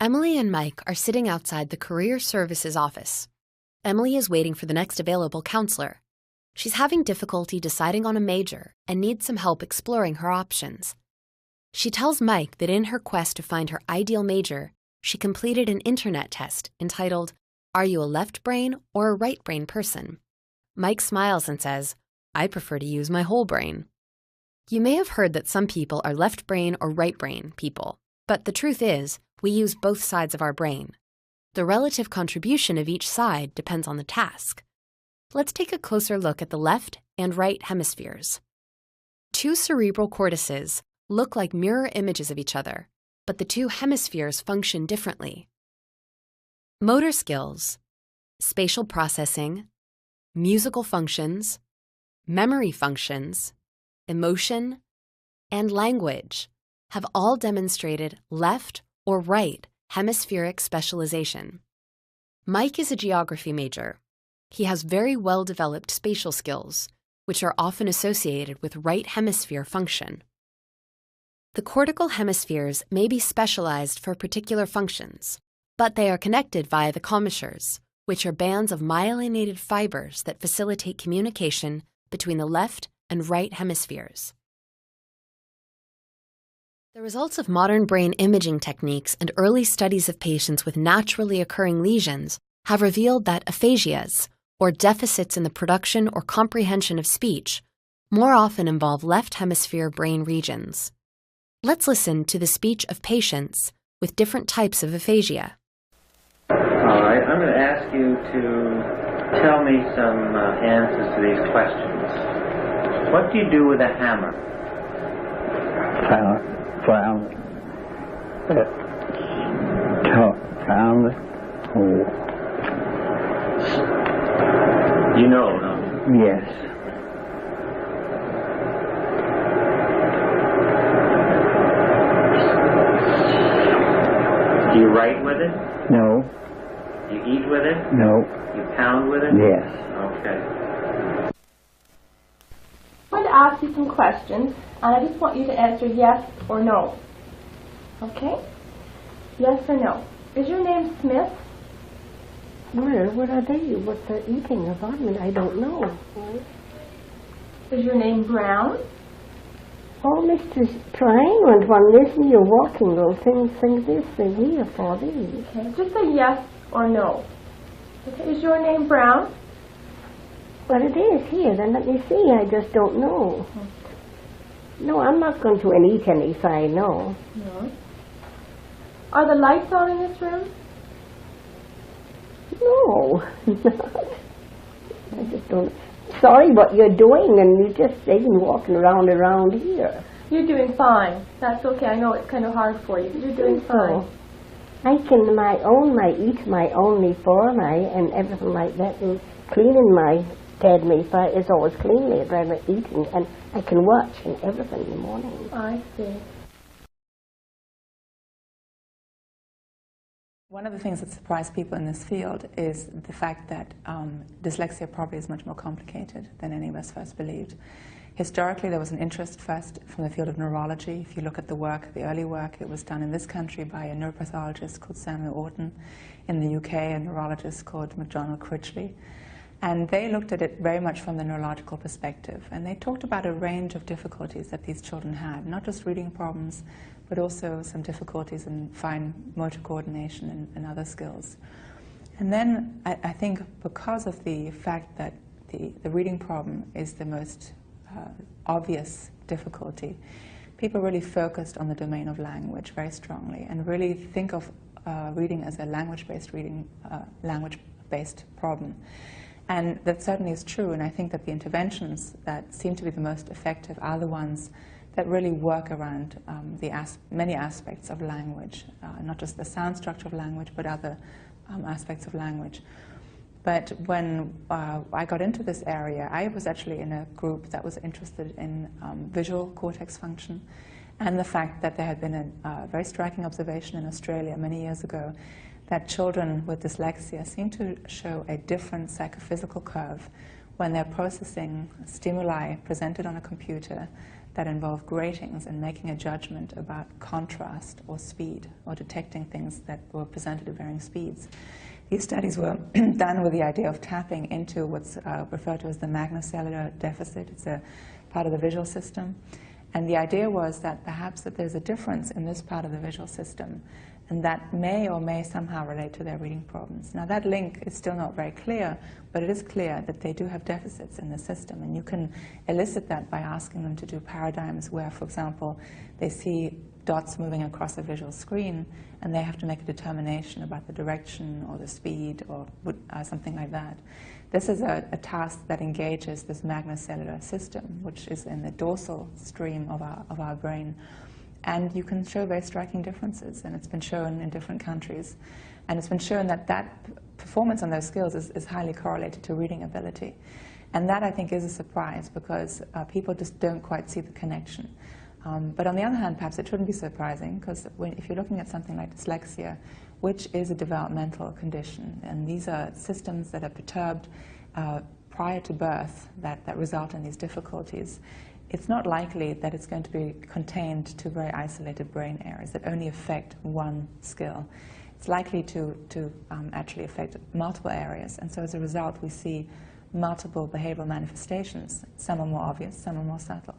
Emily and Mike are sitting outside the Career Services office. Emily is waiting for the next available counselor. She's having difficulty deciding on a major and needs some help exploring her options. She tells Mike that in her quest to find her ideal major, she completed an internet test entitled, "Are you a left brain or a right brain person?" Mike smiles and says, "I prefer to use my whole brain." You may have heard that some people are left brain or right brain people, but the truth is, we use both sides of our brain. The relative contribution of each side depends on the task. Let's take a closer look at the left and right hemispheres. Two cerebral cortices look like mirror images of each other, but the two hemispheres function differently. Motor skills, spatial processing, musical functions, memory functions, emotion, and language have all demonstrated left or right hemispheric specialization. Mike is a geography major. He has very well-developed spatial skills, which are often associated with right hemisphere function. The cortical hemispheres may be specialized for particular functions, but they are connected via the commissures, which are bands of myelinated fibers that facilitate communication between the left and right hemispheres. The results of modern brain imaging techniques and early studies of patients with naturally occurring lesions have revealed that aphasias, or deficits in the production or comprehension of speech, more often involve left hemisphere brain regions. Let's listen to the speech of patients with different types of aphasia. All right, I'm going to ask you to tell me some answers to these questions. What do you do with a hammer? Found. You know, don't you? Yes. Do you write with it? No. You eat with it? No. You pound with it? Yes. Okay. I'm going to ask you some questions, and I just want you to answer yes or no. Okay? Yes or no. Is your name Smith? Well, what are they? What they're eating of? I mean, I don't know. Is your name Brown? Oh, Mr. Triangle, one listen, you're walking little things this, thing here, for these. Okay, just say yes or no. Okay, is your name Brown? Well, it is here, then let me see, I just don't know. No, I'm not going to eat any if I know. No. Are the lights on in this room? No, not. I just don't. Sorry what you're doing, and you're just even walking around here. You're doing fine. That's okay. I know it's kind of hard for you, but you're doing fine. I can eat my own before and everything like that, and cleaning my dead me fire is always clean me when I'm eating, and I can watch and everything in the morning. I see. One of the things that surprised people in this field is the fact that dyslexia probably is much more complicated than any of us first believed. Historically, there was an interest first from the field of neurology. If you look at the work, the early work, it was done in this country by a neuropathologist called Samuel Orton, in the UK, a neurologist called McDonald Critchley. And they looked at it very much from the neurological perspective. And they talked about a range of difficulties that these children had, not just reading problems, but also some difficulties in fine motor coordination and other skills. And then I think because of the fact that the reading problem is the most obvious difficulty, people really focused on the domain of language very strongly and really think of reading as a language-based language-based problem. And that certainly is true, and I think that the interventions that seem to be the most effective are the ones that really work around many aspects of language, not just the sound structure of language, but other aspects of language. But when I got into this area, I was actually in a group that was interested in visual cortex function, and the fact that there had been a very striking observation in Australia many years ago that children with dyslexia seem to show a different psychophysical curve when they're processing stimuli presented on a computer that involve gratings and making a judgment about contrast or speed or detecting things that were presented at varying speeds. These studies were done with the idea of tapping into what's referred to as the magnocellular deficit. It's a part of the visual system. And the idea was that perhaps that there's a difference in this part of the visual system, and that may or may somehow relate to their reading problems. Now that link is still not very clear, but it is clear that they do have deficits in the system, and you can elicit that by asking them to do paradigms where, for example, they see dots moving across a visual screen, and they have to make a determination about the direction or the speed or something like that. This is a task that engages this magnocellular system, which is in the dorsal stream of our brain. And you can show very striking differences, and it's been shown in different countries. And it's been shown that performance on those skills is highly correlated to reading ability. And that, I think, is a surprise, because people just don't quite see the connection. But on the other hand, perhaps it shouldn't be surprising, because if you're looking at something like dyslexia, which is a developmental condition, and these are systems that are perturbed prior to birth that result in these difficulties, it's not likely that it's going to be contained to very isolated brain areas that only affect one skill. It's likely to actually affect multiple areas, and so as a result we see multiple behavioral manifestations. Some are more obvious, some are more subtle.